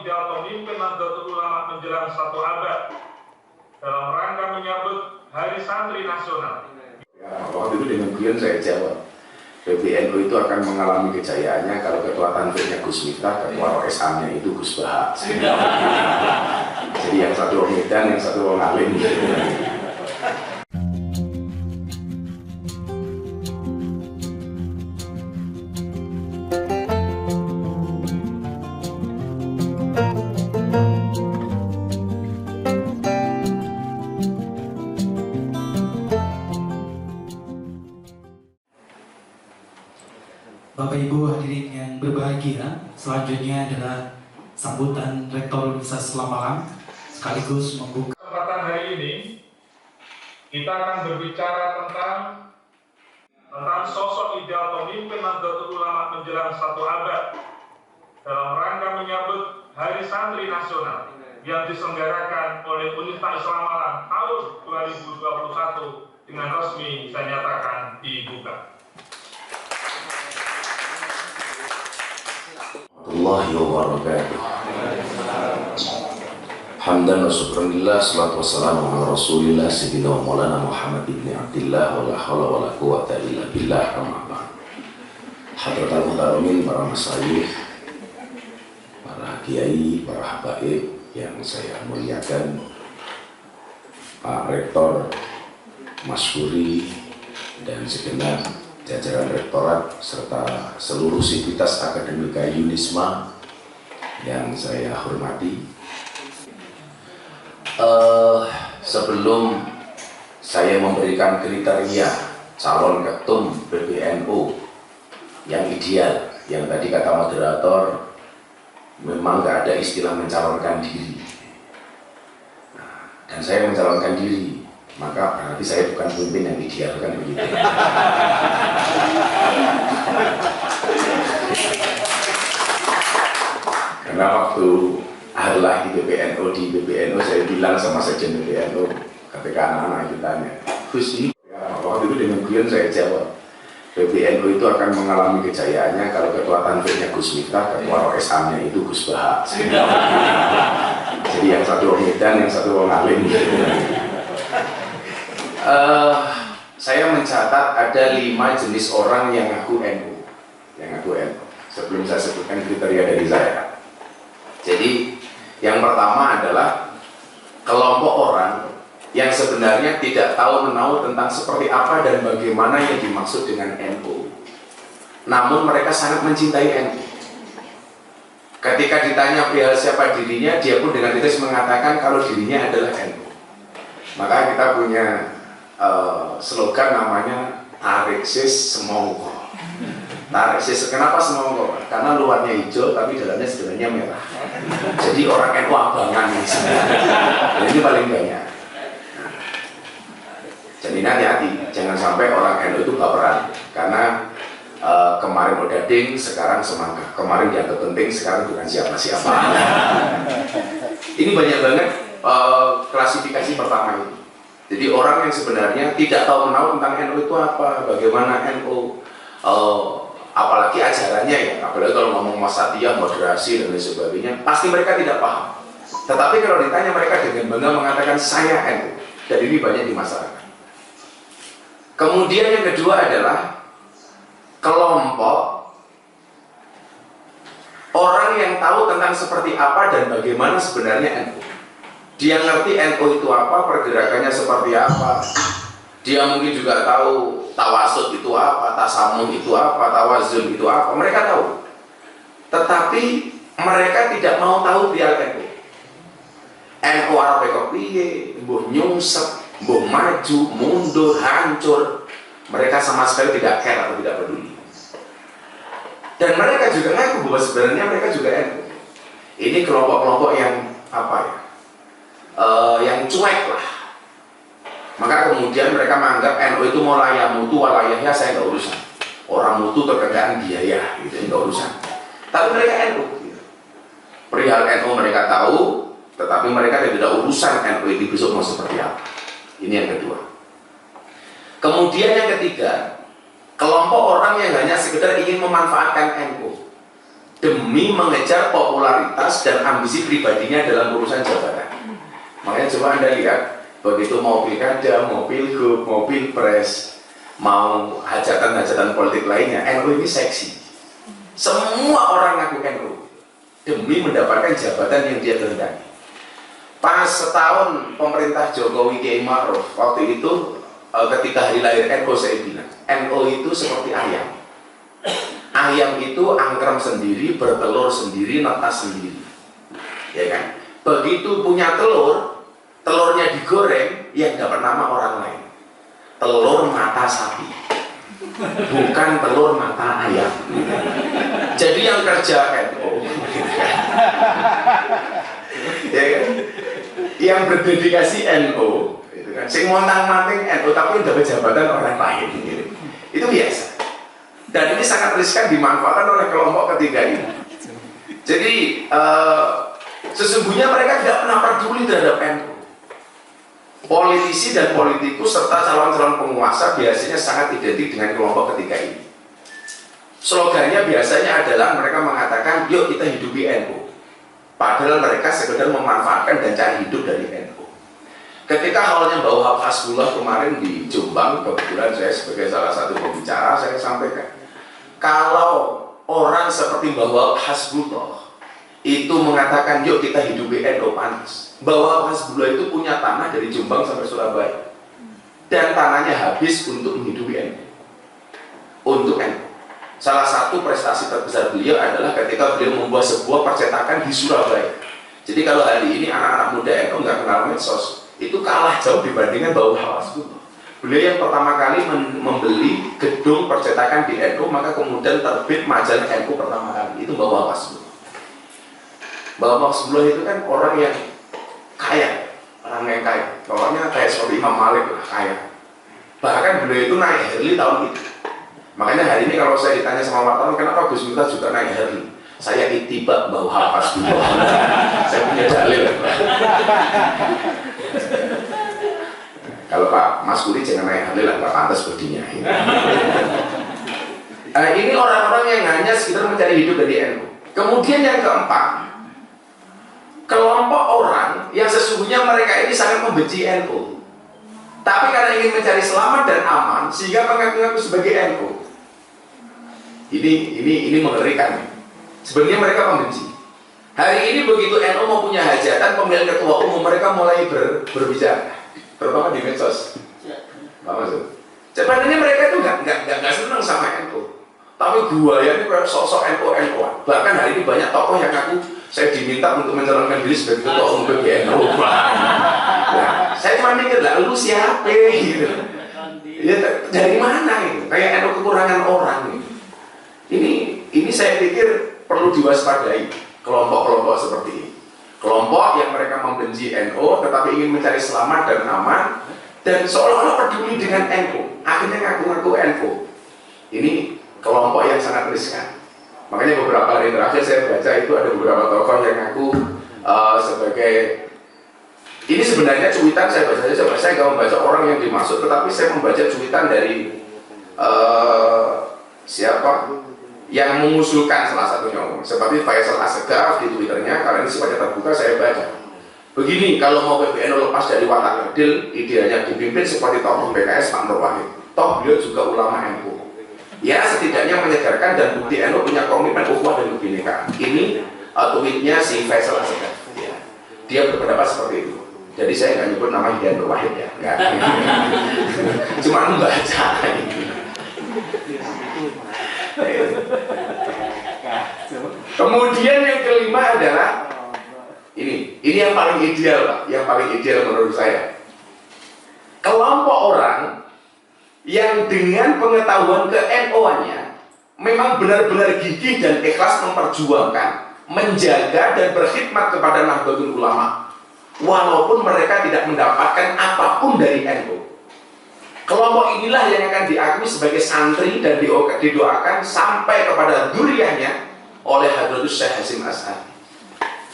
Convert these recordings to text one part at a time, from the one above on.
ideal pemimpin Nahdlatul Ulama menjelang 1 abad dalam rangka menyambut Hari Santri Nasional. Waktu itu dengan Guyon saya jawab, PBNU itu akan mengalami kejayaannya kalau ketua tanfiknya Gus Miftah, ketua OSA-nya itu Gus Bahak. Jadi yang satu orang Medan, yang satu orang Alim. Bapak Ibu hadirin yang berbahagia, selanjutnya adalah sambutan Rektor Universitas Malang sekaligus membuka. Kesempatan hari ini kita akan berbicara tentang sosok ideal pemimpin Nahdlatul Ulama menjelang 1 abad dalam rangka menyambut Hari Santri Nasional yang diselenggarakan oleh Universitas Islam Malang tahun 2021 dengan resmi saya nyatakan dibuka. Allahi wa barakatuh. Hamdan wa syukranillah, salatu wassalamu ala rasulillah sayyidina wa maulana Muhammad ibn Abdillah wa la hawla wa la quwata illa billah, amma ba'd. Hadratul muhtaramin, para masyayikh, para kiai, para habaib yang saya muliakan, Pak Rektor, Mas Guri, dan segenap jajaran rektorat serta seluruh sivitas akademika Unisma yang saya hormati. Sebelum saya memberikan kriteria calon ketum PBNU yang ideal, yang tadi kata moderator memang nggak ada istilah mencalonkan diri, dan saya mencalonkan diri, maka berarti saya bukan pemimpin yang ideal, kan begitu. Karena waktu adalah di PBNU saya bilang sama sekjen PBNU, ketika anak-anak itu tanya, Gus ini, waktu itu dengan Guyon saya jawab, PBNU itu akan mengalami kejayaannya kalau ketua tanfiknya Gus Miftah, ketua OSA-nya itu Gus Bahak. Jadi yang satu orang Medan, yang satu orang Alim. Saya mencatat ada 5 jenis orang yang ngaku NU, sebelum saya sebutkan kriteria dari saya. Jadi yang pertama adalah kelompok orang yang sebenarnya tidak tahu menahu tentang seperti apa dan bagaimana yang dimaksud dengan NU, namun mereka sangat mencintai NU. Ketika ditanya perihal siapa dirinya, dia pun dengan tegas mengatakan kalau dirinya adalah NU. Maka kita punya slogan namanya tarik sis semongko. Tarik sis, kenapa semongko? Karena luarnya hijau tapi dalamnya sebenarnya merah. Jadi orang NU abangan ini sebenarnya. Ini paling banyak. Jadi hati-hati, jangan sampai orang NU itu baperan. Karena kemarin Odading, sekarang Semangka. Kemarin dianggap penting, sekarang bukan siapa-siapa. Ini banyak banget klasifikasi pertama ini. Jadi orang yang sebenarnya tidak tahu menahu tentang NU itu apa, bagaimana NU, apalagi ajarannya ya, apalagi kalau ngomong wasatiyah, moderasi dan lain sebagainya, pasti mereka tidak paham. Tetapi kalau ditanya mereka dengan bangga mengatakan saya NU, dan ini banyak di masyarakat. Kemudian yang kedua adalah kelompok orang yang tahu tentang seperti apa dan bagaimana sebenarnya NU. Dia ngerti NU itu apa, pergerakannya seperti apa. Dia mungkin juga tahu tawasud itu apa, tasamuh itu apa, tawazun itu apa. Mereka tahu. Tetapi mereka tidak mau tahu perihal NU. NU arepe kepiye, mbuh nyungsep, mbuh maju, mundur, hancur. Mereka sama sekali tidak care atau tidak peduli. Dan mereka juga ngaku bahwa sebenarnya mereka juga NU. Ini kelompok-kelompok yang apa ya? Yang cuek lah. Maka kemudian mereka menganggap NU itu mau layak mutu, walayahnya saya nggak urusan. Orang mutu terkadang biaya, gitu, nggak urusan. Tapi mereka NU. Gitu. Perihal NU mereka tahu, tetapi mereka tidak urusan NU itu besok mau seperti apa. Ini yang kedua. Kemudian yang ketiga, kelompok orang yang hanya sekedar ingin memanfaatkan NU. demi mengejar popularitas dan ambisi pribadinya dalam urusan jabatan. Makanya coba Anda lihat, begitu mau pilkada, mau pilgub, mau pilpres, mau hajatan-hajatan politik lainnya, NU ini seksi. Semua orang ngaku NU demi mendapatkan jabatan yang dia kehendaki. Pas setahun pemerintah Jokowi Kiai Ma'ruf, waktu itu ketika hari lahir NU, saya bilang NU itu seperti ayam. Ayam itu angkrem sendiri, bertelur sendiri, netas sendiri, ya kan? Begitu punya telur, telurnya digoreng, yang dapat nama orang lain. Telur mata sapi, bukan telur mata ayam. Jadi yang kerja NU, ya kan? Yang berdedikasi NU, itu kan? Sing montang-manting NU tapi dapat jabatan orang lain, gitu. Itu biasa. Dan ini sangat riskan dimanfaatkan oleh kelompok ketiga ini. Jadi sesungguhnya mereka tidak pernah peduli terhadap NU. Politisi dan politikus serta calon-calon penguasa biasanya sangat identik dengan kelompok ketiga ini. Slogannya biasanya adalah mereka mengatakan, yuk kita hidupi NU. Padahal mereka sekedar memanfaatkan dan cari hidup dari NU. Ketika halnya Mbah Wahab Hasbullah kemarin di Jombang, kebetulan saya sebagai salah satu pembicara, saya sampaikan, kalau orang seperti Mbah Wahab Hasbullah itu mengatakan, yuk kita hidupi NU, panas. Mbah Wahab Hasbullah itu punya tanah dari Jombang sampai Surabaya, dan tanahnya habis untuk menghidupi NU. Untuk NU. Salah satu prestasi terbesar beliau adalah ketika beliau membuat sebuah percetakan di Surabaya. Jadi kalau hari ini anak-anak muda NU nggak kenal medsos, itu kalah jauh dibandingkan Mbah Wahab Hasbullah. Beliau yang pertama kali membeli gedung percetakan di NU, maka kemudian terbit majalah NU pertama kali. Itu Mbah Wahab Hasbullah. Mbah Wahab Hasbullah itu kan orang yang kaya, orang yang kaya. Pokoknya kayak seperti Imam Malik lah, kaya. Bahkan beliau itu naik Harley tahun itu. Makanya hari ini kalau saya ditanya sama wartawan, kenapa Gus Miftah juga naik Harley? Saya itibak Mbah Wahab Hasbullah. Saya punya dalil. Kalau Pak Mas Kuri jangan naik Harley lah, Pak, pantas bodinya. Ini orang-orang yang hanya sekedar mencari hidup dari NU. Kemudian yang keempat, kelompok orang yang sesungguhnya mereka ini sangat membenci NU, tapi karena ingin mencari selamat dan aman, sehingga mengaku-ngaku sebagai NU. Ini mengerikan. Sebenarnya mereka pembenci. Hari ini begitu NU mau punya hajatan pemilihan ketua umum, mereka mulai berbicara, terutama di medsos. Pak Masud. Sebenarnya mereka itu nggak senang sama NU, tapi ya ini kayak sosok NU-an. Bahkan hari ini banyak tokoh yang ngaku saya diminta untuk mencalonkan diri sebagai ketua umum PBNU. Nah, saya cuma mikir lah, lu siapa gitu? Ya dari mana gitu? Kayak NU kekurangan orang gitu. Ini saya pikir perlu diwaspadai kelompok-kelompok seperti ini. Kelompok yang mereka membenci NU tetapi ingin mencari selamat dan aman, dan seolah-olah peduli dengan NU, akhirnya ngaku-ngaku NU. Ini kelompok yang sangat riskan. Makanya beberapa hari terakhir saya baca itu ada beberapa tokoh yang ngaku sebagai, ini sebenarnya cuitan saya baca saja, saya nggak membaca orang yang dimaksud, tetapi saya membaca cuitan dari siapa yang mengusulkan, salah satunya seperti Faisal Assegaf di Twitternya, karena ini sifatnya terbuka, saya baca begini, kalau mau PBNU lepas dari watak adil, idealnya dipimpin seperti tokoh PKS Pak Nur Wahid, toh beliau juga ulama NU, ya setidaknya menyegarkan dan bukti NU punya komitmen ukhuwah dan kebinekaan. Ini tweetnya si Faisal Assegaf, ya. Dia berpendapat seperti itu. Jadi saya nggak nyebut nama Hidayat Nur Wahid ya, nggak. Cuma membaca ini. Kemudian yang kelima adalah ini yang paling ideal, Pak, yang paling ideal menurut saya. Kelompok orang yang dengan pengetahuan ke-NU-nya memang benar-benar gigih dan ikhlas memperjuangkan, menjaga dan berkhidmat kepada Nahdlatul Ulama, walaupun mereka tidak mendapatkan apapun dari NU. Kelompok inilah yang akan diakui sebagai santri dan didoakan sampai kepada dzurriyyahnya oleh Hadratus Syekh Hasyim Asy'ari.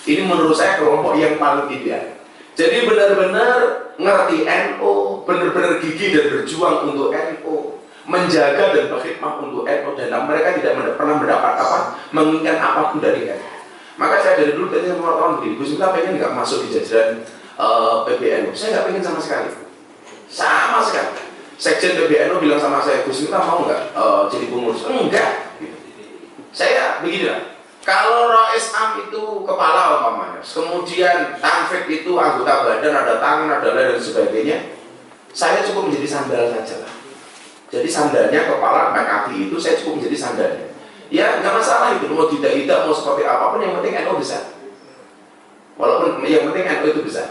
Ini menurut saya kelompok yang paling ideal. Jadi benar-benar ngerti NU, benar-benar gigih dan berjuang untuk NU, menjaga dan berkhidmat untuk NU, dan mereka tidak pernah mendapat menginginkan apapun dari NU. Maka saya dari dulu tanya sama wartawan begini, Gus Miftah pengen nggak masuk di jajaran PBNU? Saya nggak pengen sama sekali, sama sekali. Sekjen PBNU bilang sama saya, Gus Miftah mau nggak jadi pengurus? Enggak. Saya begini, kalau Rais Am itu kepala umpamanya, kemudian Tanfik itu anggota badan, ada tangan, ada leher dan sebagainya, saya cukup menjadi sandal saja lah. Jadi sandalnya kepala, kaki itu saya cukup menjadi sandalnya. Ya nggak masalah itu, mau tidak mau seperti apapun, yang penting NU besar. Walaupun yang penting NU itu besar.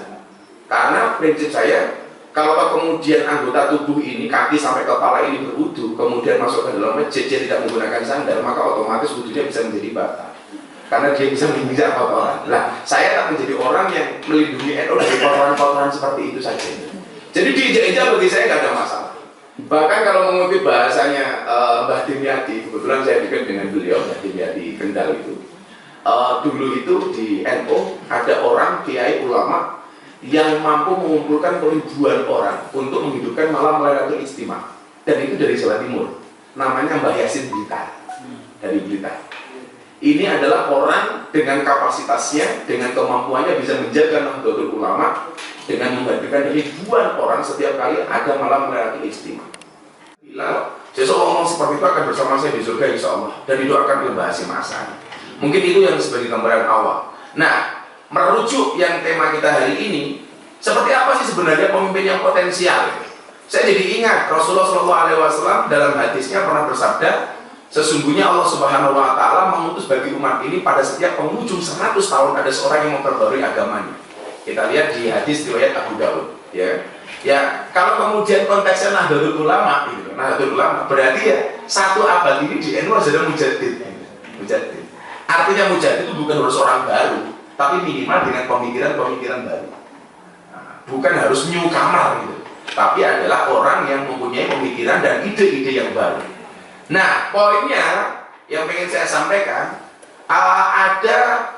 Karena prinsip saya, kalau kemudian anggota tubuh ini, kaki sampai kepala ini berwudu, kemudian masuk ke dalam masjid, dia tidak menggunakan sandal, maka otomatis wudunya bisa menjadi batal. Karena dia bisa menginjak kotoran. Nah, saya tak menjadi orang yang melindungi NU dari kotoran-kotoran seperti itu saja. Jadi diinjak-injak bagi saya nggak ada masalah. Bahkan kalau mengutip bahasanya Mbah Dimyati, kebetulan saya dekat dengan beliau, Mbah Dimyati Kendal itu. Dulu itu di NU ada orang kiai ulama yang mampu mengumpulkan ribuan orang untuk menghidupkan malam Lailatul Ijtima, dan itu dari Jawa Timur. Namanya Mbah Yasin Blitar, dari Blitar. Ini adalah orang dengan kapasitasnya, dengan kemampuannya bisa menjaga Nahdlatul Ulama dengan menghadirkan ribuan orang setiap kali ada malam Lailatul Ijtima. Bila seseorang ngomong seperti itu akan bersama saya di surga insya Allah, dan itu akan membahas masanya. Mungkin itu yang sebagai gambaran awal. Nah, merujuk yang tema kita hari ini, seperti apa sih sebenarnya pemimpin yang potensial? Saya jadi ingat Rasulullah SAW dalam hadisnya pernah bersabda, sesungguhnya Allah Subhanahu Wa Taala mengutus bagi umat ini pada setiap penghujung 100 tahun ada seorang yang memperbarui agamanya. Kita lihat di hadis riwayat Abu Daud, ya. Ya, kalau kemudian konteksnya Nahdlatul Ulama, gitu, Nahdlatul Ulama, berarti ya satu abad ini di NU ada mujaddid. Artinya mujaddid itu bukan harus orang baru, tapi minimal dengan pemikiran-pemikiran baru. Nah, bukan harus newcomer gitu, tapi adalah orang yang mempunyai pemikiran dan ide-ide yang baru. Nah, poinnya yang pengen saya sampaikan,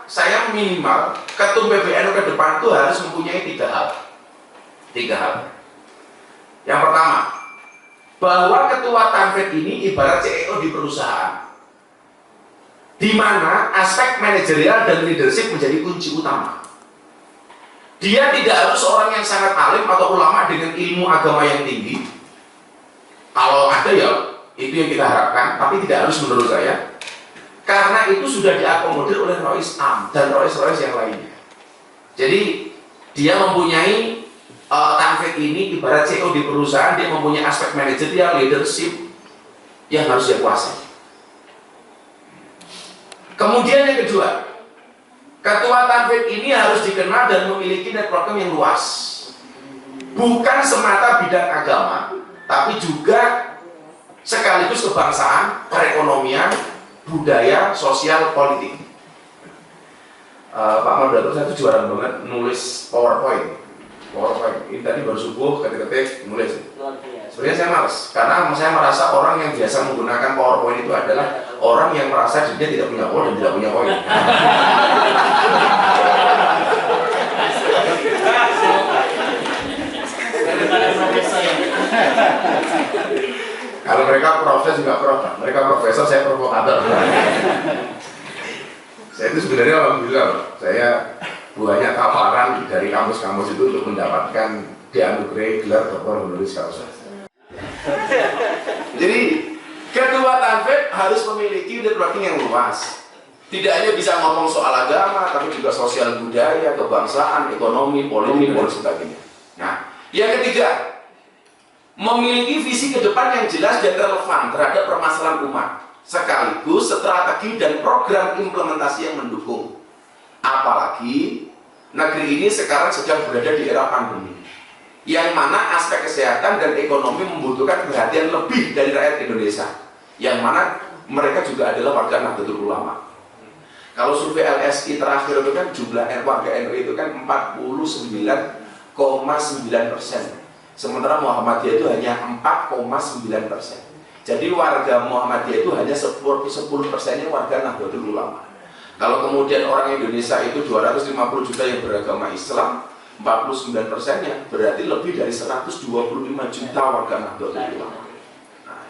saya minimal ketum PBNU ke depan itu harus mempunyai tiga hal. Yang pertama, bahwa ketua Tanfik ini ibarat CEO di perusahaan, di mana aspek manajerial dan leadership menjadi kunci utama. Dia tidak harus orang yang sangat alim atau ulama dengan ilmu agama yang tinggi. Kalau ada ya itu yang kita harapkan, tapi tidak harus menurut saya, karena itu sudah diakomodir oleh Rais Am dan Rais-Rais yang lainnya. Jadi dia mempunyai Tanfik ini ibarat CEO di perusahaan, dia mempunyai aspek manajerial, leadership yang harus dia kuasai. Kemudian yang kedua, ketua Tanfik ini harus dikenal dan memiliki networking yang luas, bukan semata bidang agama, tapi juga sekaligus kebangsaan, perekonomian, budaya, sosial, politik. Pak Moderator, saya tuh juara banget nulis PowerPoint. Ini tadi baru subuh ketik-ketik nulis. Sebenarnya saya males, karena saya merasa orang yang biasa menggunakan PowerPoint itu adalah orang yang merasa dirinya tidak punya power dan tidak punya poin. Kalau mereka profesor juga mereka profesor, saya provokator. Saya itu sebenarnya alhamdulillah, saya banyak tawaran dari kampus-kampus itu untuk mendapatkan dianugerahi gelar doktor honoris causa. Jadi ketua Tanfik harus memiliki networking yang luas. Tidak hanya bisa ngomong soal agama, tapi juga sosial budaya, kebangsaan, ekonomi, politik, dan sebagainya. Nah, yang ketiga, memiliki visi ke depan yang jelas dan relevan terhadap permasalahan umat, sekaligus strategi dan program implementasi yang mendukung. Apalagi negeri ini sekarang sedang berada di era pandemi, yang mana aspek kesehatan dan ekonomi membutuhkan perhatian lebih dari rakyat Indonesia, yang mana mereka juga adalah warga Nahdlatul Ulama. Kalau survei LSI terakhir itu kan jumlah warga NU itu kan 49,9%, sementara Muhammadiyah itu hanya 4,9%. Jadi warga Muhammadiyah itu hanya 10%-nya warga Nahdlatul Ulama. Kalau kemudian orang Indonesia itu 250 juta yang beragama Islam, 49%-nya berarti lebih dari 125 juta warga Nahdlatul Ulama. Nah,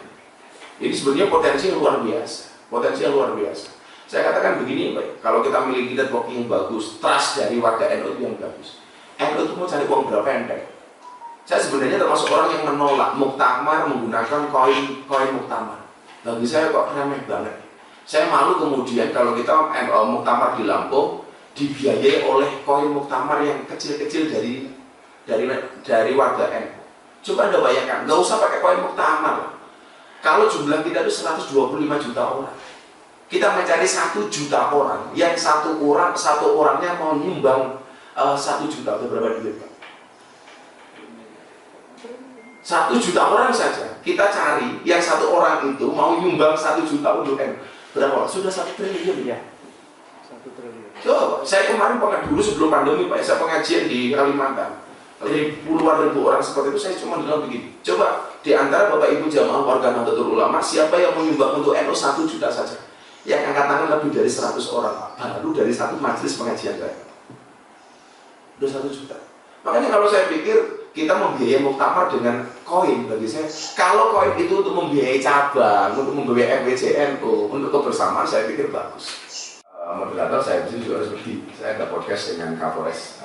Ini sebenarnya potensi yang luar biasa, potensi yang luar biasa. Saya katakan begini Pak, kalau kita milih networking yang bagus, trust dari warga NU itu yang bagus. NU itu mau cari uang berapa enteng. Saya sebenarnya termasuk orang yang menolak muktamar menggunakan koin muktamar. Bagi saya kok remeh banget. Saya malu kemudian kalau kita muktamar di Lampung dibiayai oleh koin muktamar yang kecil-kecil dari warga NU. Coba Anda bayangkan, nggak usah pakai koin muktamar. Kalau jumlah kita itu 125 juta orang, kita mencari 1 juta orang, yang satu orangnya mau nyumbang 1 juta, atau berapa duit Pak? 1 juta orang saja, kita cari yang satu orang itu mau nyumbang 1 juta untuk NU. Berapa? Sudah 1 triliun ya? 1 triliun. Coba, saya kemarin dulu sebelum pandemi Pak, saya pengajian di Kalimantan. Puluhan ribu orang seperti itu, saya cuma bilang begini, coba di antara Bapak Ibu jamaah warga Nahdlatul Ulama, siapa yang menyumbang untuk NU 1 juta saja? Yang angkat tangan lebih dari 100 orang, baru dari satu majelis pengajian saya. Udah 1 juta. Makanya kalau saya pikir kita membiayai muktamar dengan koin, bagi saya, kalau koin itu untuk membiayai cabang, untuk membiayai FWCNU, untuk kebersamaan, saya pikir bagus. Moderator saya juga harus pergi, saya ada podcast dengan Kapolres.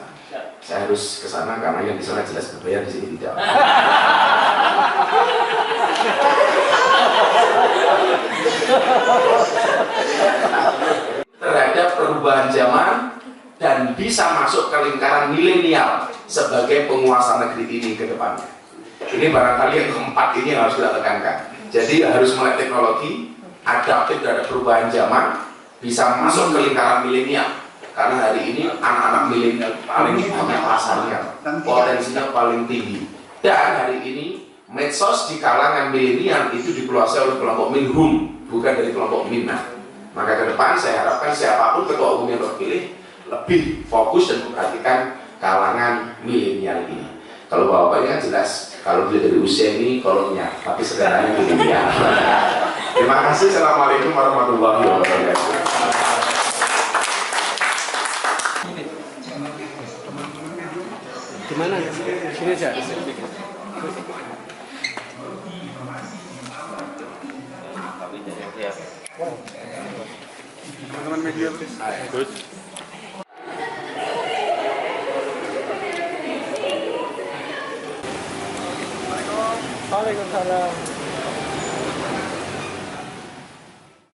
Saya harus ke sana karena yang di sana jelas berbayar, di sini tidak. Terhadap perubahan zaman dan bisa masuk ke lingkaran milenial sebagai penguasa negeri ini ke depannya. Ini barangkali yang keempat ini yang harus kita tekankan. Jadi harus melek teknologi, adaptif terhadap perubahan zaman, bisa masuk ke lingkaran milenial. Karena hari ini anak-anak milenial paling banyak pasarnya, potensinya paling tinggi. Dan hari ini medsos di kalangan milenial itu dikuasai oleh kelompok minhum, bukan dari kelompok minna. Maka ke depan saya harapkan siapapun ketua umum yang terpilih lebih fokus dan memperhatikan kalangan milenial ini. Kalau bapaknya kan jelas, kalau dia dari usia ini kolonial, tapi sekarang milenial. Terima kasih. Assalamualaikum warahmatullahi wabarakatuh. Gimana? Sini aja. Teman-teman media, please. Good. Waalaikumsalam.